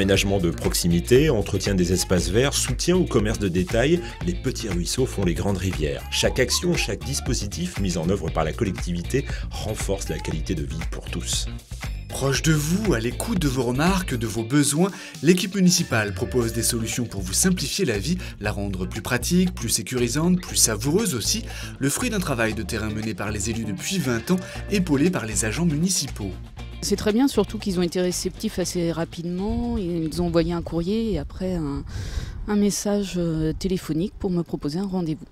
Aménagement de proximité, entretien des espaces verts, soutien au commerce de détail, les petits ruisseaux font les grandes rivières. Chaque action, chaque dispositif mis en œuvre par la collectivité renforce la qualité de vie pour tous. Proche de vous, à l'écoute de vos remarques, de vos besoins, l'équipe municipale propose des solutions pour vous simplifier la vie, la rendre plus pratique, plus sécurisante, plus savoureuse aussi, le fruit d'un travail de terrain mené par les élus depuis 20 ans, épaulé par les agents municipaux. C'est très bien, surtout qu'ils ont été réceptifs assez rapidement. Ils ont envoyé un courrier et après un message téléphonique pour me proposer un rendez-vous.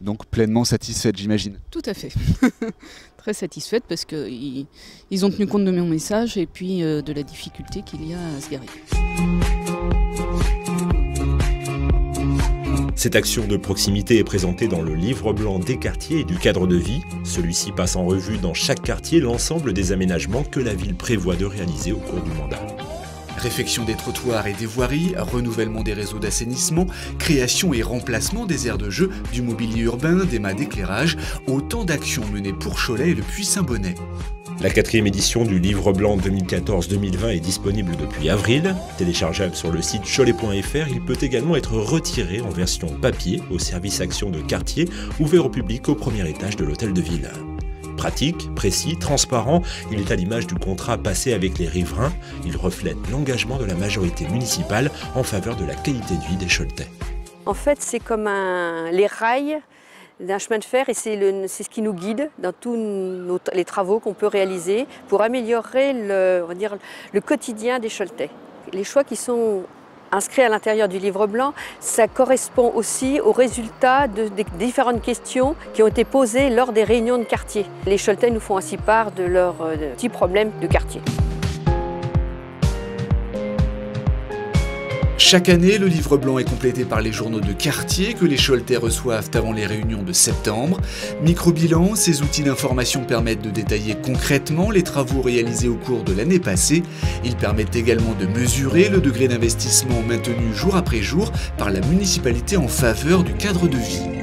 Donc pleinement satisfaite, j'imagine. Tout à fait. Très satisfaite parce qu'ils ont tenu compte de mon message et puis de la difficulté qu'il y a à se garer. Cette action de proximité est présentée dans le livre blanc des quartiers et du cadre de vie. Celui-ci passe en revue dans chaque quartier l'ensemble des aménagements que la ville prévoit de réaliser au cours du mandat. Réfection des trottoirs et des voiries, renouvellement des réseaux d'assainissement, création et remplacement des aires de jeu, du mobilier urbain, des mâts d'éclairage, autant d'actions menées pour Cholet et le Puy-Saint-Bonnet. La 4e édition du livre blanc 2014-2020 est disponible depuis avril. Téléchargeable sur le site cholet.fr, il peut également être retiré en version papier au service action de quartier ouvert au public au premier étage de l'hôtel de ville. Pratique, précis, transparent, il est à l'image du contrat passé avec les riverains. Il reflète l'engagement de la majorité municipale en faveur de la qualité de vie des Choletais. En fait, c'est comme les rails d'un chemin de fer et c'est ce qui nous guide dans tous les travaux qu'on peut réaliser pour améliorer le quotidien des Choletais. Les choix qui sont inscrits à l'intérieur du livre blanc, ça correspond aussi aux résultats des différentes questions qui ont été posées lors des réunions de quartier. Les Choletais nous font ainsi part de leurs petits problèmes de quartier. Chaque année, le livre blanc est complété par les journaux de quartier que les Choletais reçoivent avant les réunions de septembre. Micro-bilan, ces outils d'information permettent de détailler concrètement les travaux réalisés au cours de l'année passée. Ils permettent également de mesurer le degré d'investissement maintenu jour après jour par la municipalité en faveur du cadre de vie.